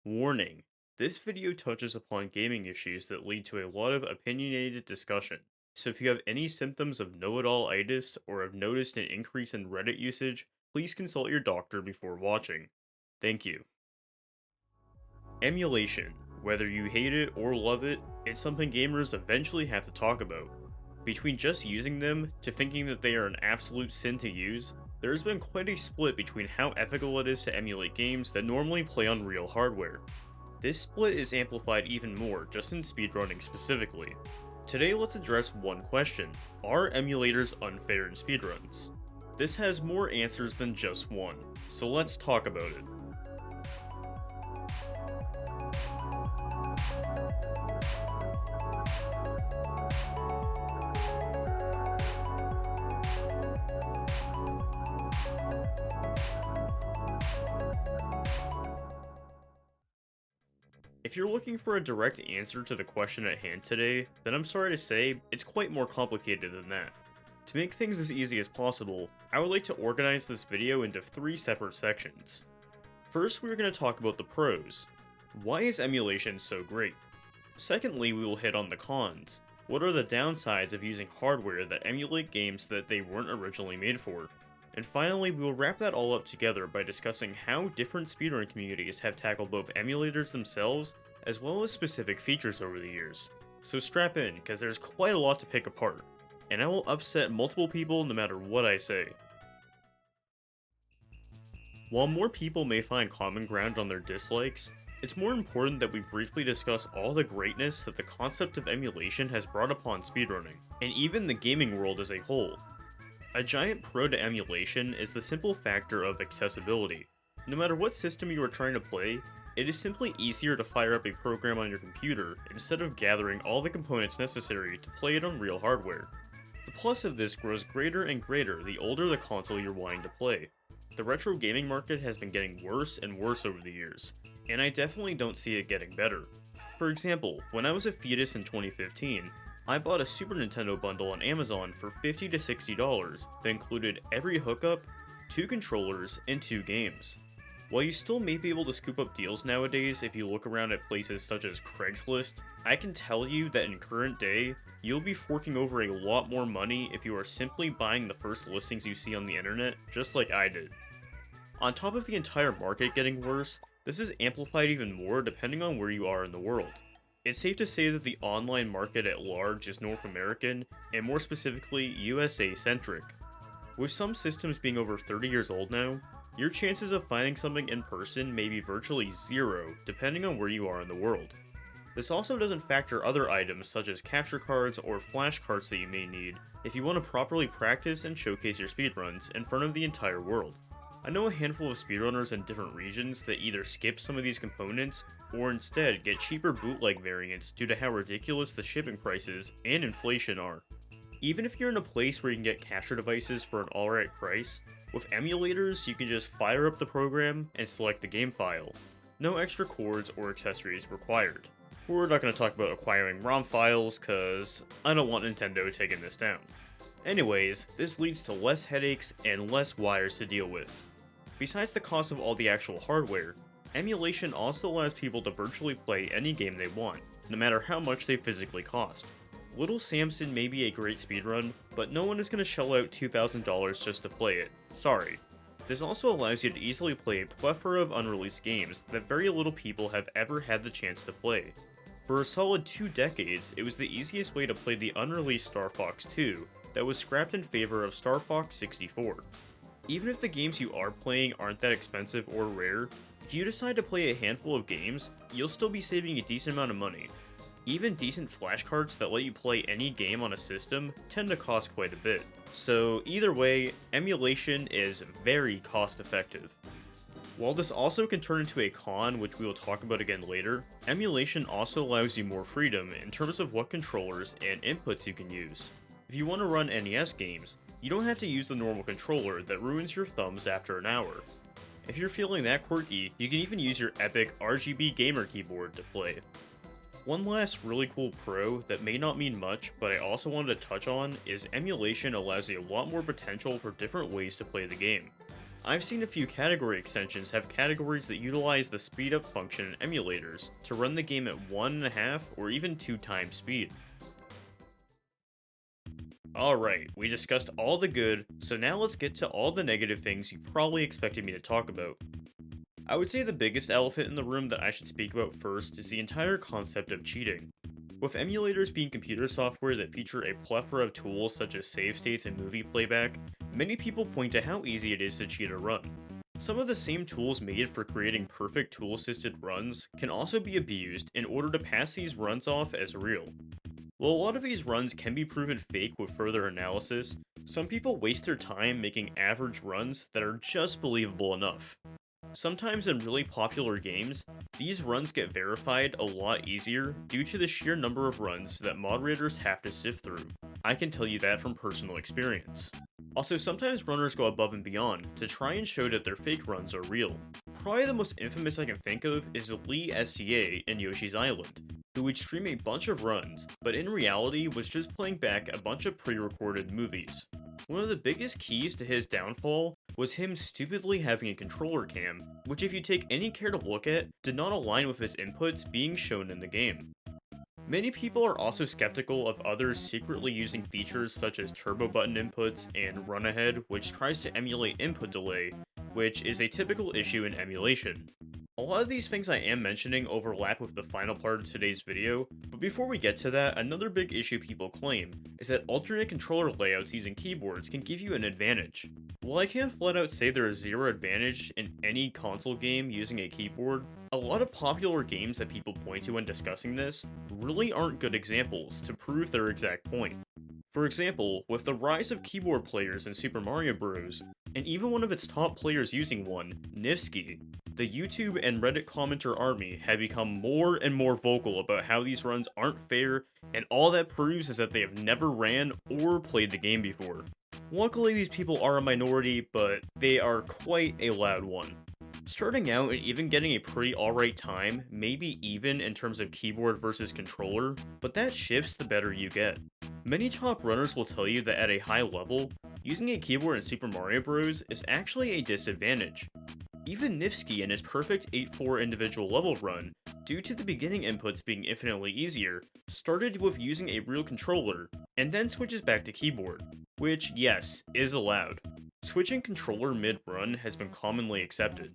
Warning: this video touches upon gaming issues that lead to a lot of opinionated discussion. So if you have any symptoms of know-it-all-itis or have noticed an increase in Reddit usage, please consult your doctor before watching. Thank you. Emulation. Whether you hate it or love it, it's something gamers eventually have to talk about. Between just using them to thinking that they are an absolute sin to use, there has been quite a split between how ethical it is to emulate games that normally play on real hardware. This split is amplified even more just in speedrunning specifically. Today let's address one question: are emulators unfair in speedruns? This has more answers than just one, so let's talk about it. If you're looking for a direct answer to the question at hand today, then I'm sorry to say, it's quite more complicated than that. To make things as easy as possible, I would like to organize this video into 3 separate sections. First, we're going to talk about the pros. Why is emulation so great? Secondly, we will hit on the cons. What are the downsides of using hardware that emulate games that they weren't originally made for? And finally, we will wrap that all up together by discussing how different speedrun communities have tackled both emulators themselves, as well as specific features over the years. So strap in, because there's quite a lot to pick apart, and I will upset multiple people no matter what I say. While more people may find common ground on their dislikes, it's more important that we briefly discuss all the greatness that the concept of emulation has brought upon speedrunning, and even the gaming world as a whole. A giant pro to emulation is the simple factor of accessibility. No matter what system you are trying to play, it is simply easier to fire up a program on your computer instead of gathering all the components necessary to play it on real hardware. The plus of this grows greater and greater the older the console you're wanting to play. The retro gaming market has been getting worse and worse over the years, and I definitely don't see it getting better. For example, when I was a fetus in 2015, I bought a Super Nintendo bundle on Amazon for $50 to $60 that included every hookup, 2 controllers, and 2 games. While you still may be able to scoop up deals nowadays if you look around at places such as Craigslist, I can tell you that in current day, you'll be forking over a lot more money if you are simply buying the first listings you see on the internet, just like I did. On top of the entire market getting worse, this is amplified even more depending on where you are in the world. It's safe to say that the online market at large is North American, and more specifically, USA-centric. With some systems being over 30 years old now, your chances of finding something in person may be virtually zero, depending on where you are in the world. This also doesn't factor other items such as capture cards or flash cards that you may need if you want to properly practice and showcase your speedruns in front of the entire world. I know a handful of speedrunners in different regions that either skip some of these components, or instead get cheaper bootleg variants due to how ridiculous the shipping prices and inflation are. Even if you're in a place where you can get capture devices for an alright price, with emulators you can just fire up the program and select the game file. No extra cords or accessories required. We're not going to talk about acquiring ROM files, cause I don't want Nintendo taking this down. Anyways, this leads to less headaches and less wires to deal with. Besides the cost of all the actual hardware, emulation also allows people to virtually play any game they want, no matter how much they physically cost. Little Samson may be a great speedrun, but no one is going to shell out $2,000 just to play it. Sorry. This also allows you to easily play a plethora of unreleased games that very little people have ever had the chance to play. For a solid 2 decades, it was the easiest way to play the unreleased Star Fox 2 that was scrapped in favor of Star Fox 64. Even if the games you are playing aren't that expensive or rare, if you decide to play a handful of games, you'll still be saving a decent amount of money. Even decent flashcards that let you play any game on a system tend to cost quite a bit. So either way, emulation is very cost effective. While this also can turn into a con, which we will talk about again later, emulation also allows you more freedom in terms of what controllers and inputs you can use. If you want to run NES games, you don't have to use the normal controller that ruins your thumbs after an hour. If you're feeling that quirky, you can even use your epic RGB gamer keyboard to play. One last really cool pro that may not mean much, but I also wanted to touch on, is emulation allows you a lot more potential for different ways to play the game. I've seen a few category extensions have categories that utilize the speed up function in emulators to run the game at 1.5 or even 2 times speed. Alright, we discussed all the good, so now let's get to all the negative things you probably expected me to talk about. I would say the biggest elephant in the room that I should speak about first is the entire concept of cheating. With emulators being computer software that feature a plethora of tools such as save states and movie playback, many people point to how easy it is to cheat a run. Some of the same tools made for creating perfect tool-assisted runs can also be abused in order to pass these runs off as real. While a lot of these runs can be proven fake with further analysis, some people waste their time making average runs that are just believable enough. Sometimes in really popular games, these runs get verified a lot easier due to the sheer number of runs that moderators have to sift through. I can tell you that from personal experience. Also, sometimes runners go above and beyond to try and show that their fake runs are real. Probably the most infamous I can think of is Lee SDA in Yoshi's Island, who would stream a bunch of runs, but in reality was just playing back a bunch of pre-recorded movies. One of the biggest keys to his downfall was him stupidly having a controller cam, which if you take any care to look at, did not align with his inputs being shown in the game. Many people are also skeptical of others secretly using features such as turbo button inputs and run ahead, which tries to emulate input delay, which is a typical issue in emulation. A lot of these things I am mentioning overlap with the final part of today's video, but before we get to that, another big issue people claim is that alternate controller layouts using keyboards can give you an advantage. While I can't flat out say there is zero advantage in any console game using a keyboard, a lot of popular games that people point to when discussing this really aren't good examples to prove their exact point. For example, with the rise of keyboard players in Super Mario Bros., and even one of its top players using one, Nifsky, the YouTube and Reddit commenter army have become more and more vocal about how these runs aren't fair, and all that proves is that they have never ran or played the game before. Luckily these people are a minority, but they are quite a loud one. Starting out and even getting a pretty alright time, maybe even in terms of keyboard versus controller, but that shifts the better you get. Many top runners will tell you that at a high level, using a keyboard in Super Mario Bros. Is actually a disadvantage. Even Nifsky in his perfect 8-4 individual level run, due to the beginning inputs being infinitely easier, started with using a real controller, and then switches back to keyboard, which, yes, is allowed. Switching controller mid-run has been commonly accepted.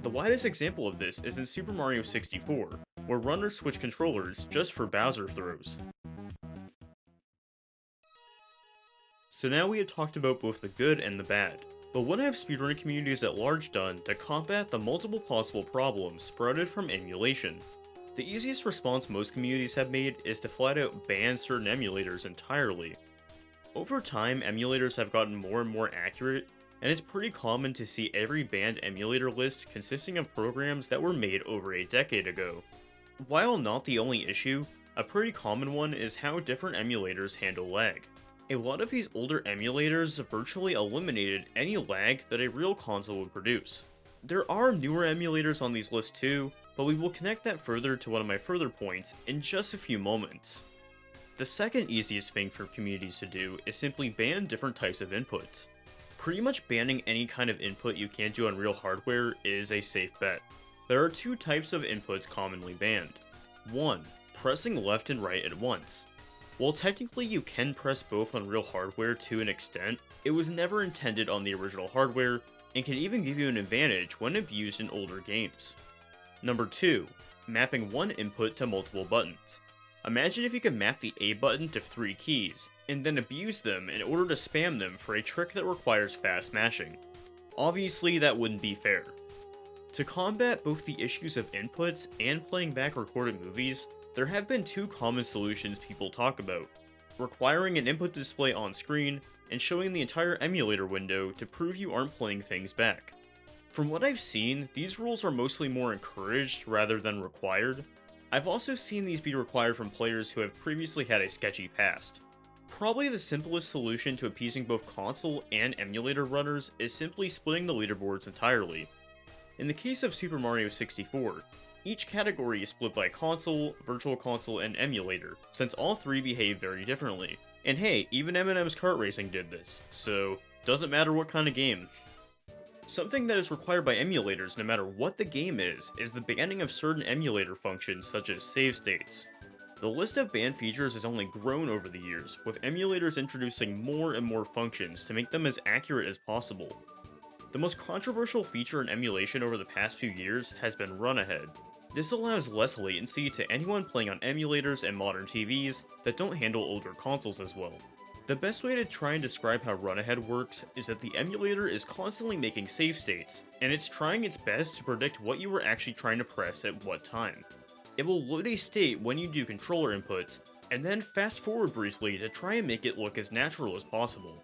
The widest example of this is in Super Mario 64, where runners switch controllers just for Bowser throws. So now we have talked about both the good and the bad, but what have speedrunning communities at large done to combat the multiple possible problems sprouted from emulation? The easiest response most communities have made is to flat out ban certain emulators entirely. Over time, emulators have gotten more and more accurate, and it's pretty common to see every banned emulator list consisting of programs that were made over a decade ago. While not the only issue, a pretty common one is how different emulators handle lag. A lot of these older emulators virtually eliminated any lag that a real console would produce. There are newer emulators on these lists too, but we will connect that further to one of my further points in just a few moments. The second easiest thing for communities to do is simply ban different types of inputs. Pretty much banning any kind of input you can't do on real hardware is a safe bet. There are two types of inputs commonly banned. 1. Pressing left and right at once. While technically you can press both on real hardware to an extent, it was never intended on the original hardware, and can even give you an advantage when abused in older games. Number 2. Mapping one input to multiple buttons. Imagine if you could map the A button to 3 keys, and then abuse them in order to spam them for a trick that requires fast mashing. Obviously that wouldn't be fair. To combat both the issues of inputs and playing back recorded movies, there have been two common solutions people talk about: requiring an input display on screen, and showing the entire emulator window to prove you aren't playing things back. From what I've seen, these rules are mostly more encouraged rather than required. I've also seen these be required from players who have previously had a sketchy past. Probably the simplest solution to appeasing both console and emulator runners is simply splitting the leaderboards entirely. In the case of Super Mario 64, each category is split by console, virtual console, and emulator, since all three behave very differently. And hey, even Eminem's kart racing did this, so doesn't matter what kind of game. Something that is required by emulators no matter what the game is the banning of certain emulator functions such as save states. The list of banned features has only grown over the years, with emulators introducing more and more functions to make them as accurate as possible. The most controversial feature in emulation over the past few years has been run ahead. This allows less latency to anyone playing on emulators and modern TVs that don't handle older consoles as well. The best way to try and describe how run ahead works is that the emulator is constantly making save states, and it's trying its best to predict what you were actually trying to press at what time. It will load a state when you do controller inputs, and then fast forward briefly to try and make it look as natural as possible.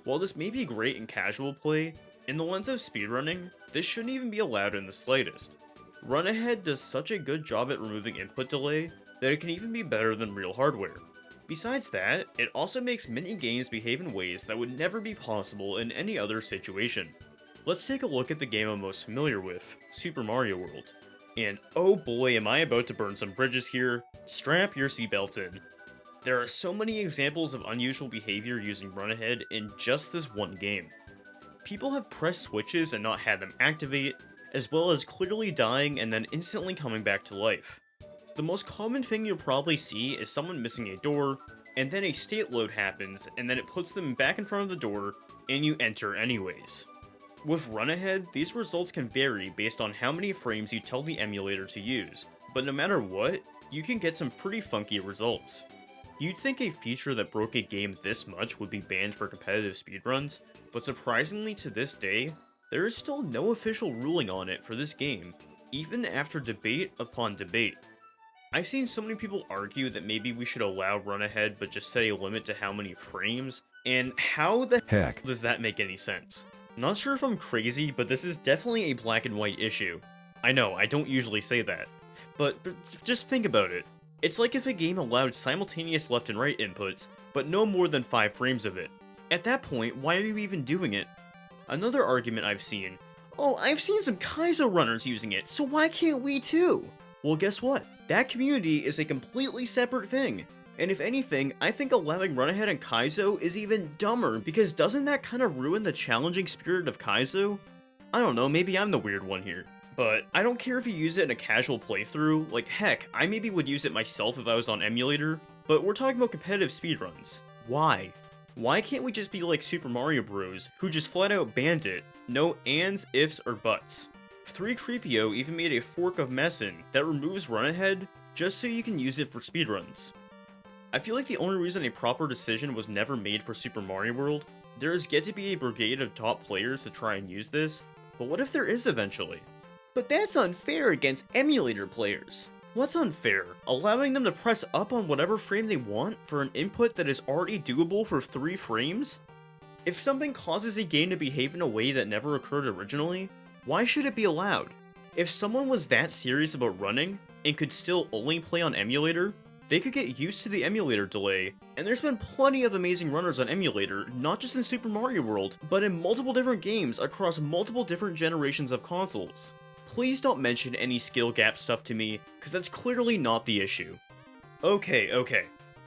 While this may be great in casual play, in the lens of speedrunning, this shouldn't even be allowed in the slightest. Run ahead does such a good job at removing input delay that it can even be better than real hardware. Besides that, it also makes many games behave in ways that would never be possible in any other situation. Let's take a look at the game I'm most familiar with, Super Mario World. And oh boy am I about to burn some bridges here, strap your seatbelts in. There are so many examples of unusual behavior using run ahead in just this one game. People have pressed switches and not had them activate, as well as clearly dying and then instantly coming back to life. The most common thing you'll probably see is someone missing a door, and then a state load happens, and then it puts them back in front of the door, and you enter anyways. With run ahead, these results can vary based on how many frames you tell the emulator to use, but no matter what, you can get some pretty funky results. You'd think a feature that broke a game this much would be banned for competitive speedruns, but surprisingly to this day, there is still no official ruling on it for this game, even after debate upon debate. I've seen so many people argue that maybe we should allow run ahead but just set a limit to how many frames, and how the heck does that make any sense? Not sure if I'm crazy, but this is definitely a black and white issue. I know, I don't usually say that. But just think about it. It's like if a game allowed simultaneous left and right inputs, but no more than 5 frames of it. At that point, why are you even doing it? Another argument I've seen, oh, I've seen some Kaizo runners using it, so why can't we too? Well, guess what? That community is a completely separate thing. And if anything, I think allowing run ahead in Kaizo is even dumber, because doesn't that kind of ruin the challenging spirit of Kaizo? I don't know, maybe I'm the weird one here. But I don't care if you use it in a casual playthrough, like heck, I maybe would use it myself if I was on emulator, but we're talking about competitive speedruns. Why? Why can't we just be like Super Mario Bros, who just flat out banned it? No ands, ifs, or buts. 3Creepio even made a fork of Messin that removes run ahead just so you can use it for speedruns. I feel like the only reason a proper decision was never made for Super Mario World, there is yet to be a brigade of top players to try and use this, but what if there is eventually? But that's unfair against emulator players. What's unfair? Allowing them to press up on whatever frame they want for an input that is already doable for 3 frames? If something causes a game to behave in a way that never occurred originally, why should it be allowed? If someone was that serious about running, and could still only play on emulator, they could get used to the emulator delay, and there's been plenty of amazing runners on emulator, not just in Super Mario World, but in multiple different games across multiple different generations of consoles. Please don't mention any skill gap stuff to me, because that's clearly not the issue. Okay.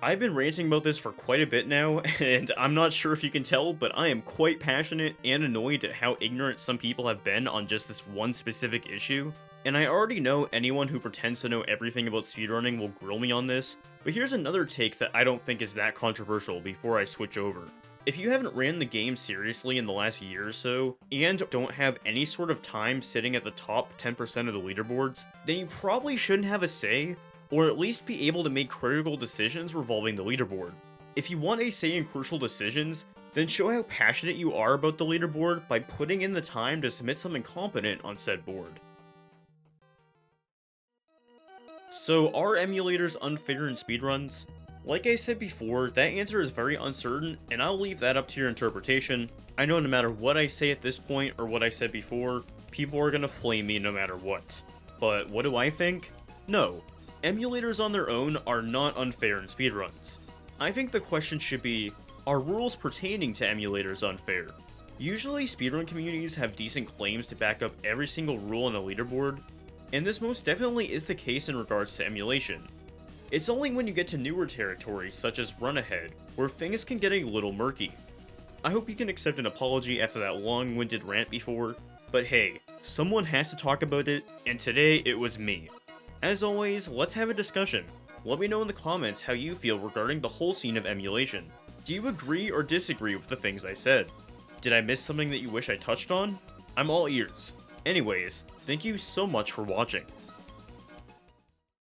I've been ranting about this for quite a bit now, and I'm not sure if you can tell, but I am quite passionate and annoyed at how ignorant some people have been on just this one specific issue. And I already know anyone who pretends to know everything about speedrunning will grill me on this, but here's another take that I don't think is that controversial before I switch over. If you haven't ran the game seriously in the last year or so, and don't have any sort of time sitting at the top 10% of the leaderboards, then you probably shouldn't have a say, or at least be able to make critical decisions revolving the leaderboard. If you want a say in crucial decisions, then show how passionate you are about the leaderboard by putting in the time to submit something competent on said board. So, are emulators unfair in speedruns? Like I said before, that answer is very uncertain, and I'll leave that up to your interpretation. I know no matter what I say at this point, or what I said before, people are gonna flame me no matter what. But what do I think? No. Emulators on their own are not unfair in speedruns. I think the question should be, are rules pertaining to emulators unfair? Usually speedrun communities have decent claims to back up every single rule on a leaderboard, and this most definitely is the case in regards to emulation. It's only when you get to newer territories such as run ahead, where things can get a little murky. I hope you can accept an apology after that long-winded rant before, But hey, someone has to talk about it, and today it was me. As always, let's have a discussion. Let me know in the comments how you feel regarding the whole scene of emulation. Do you agree or disagree with the things I said? Did I miss something that you wish I touched on? I'm all ears. Anyways, thank you so much for watching.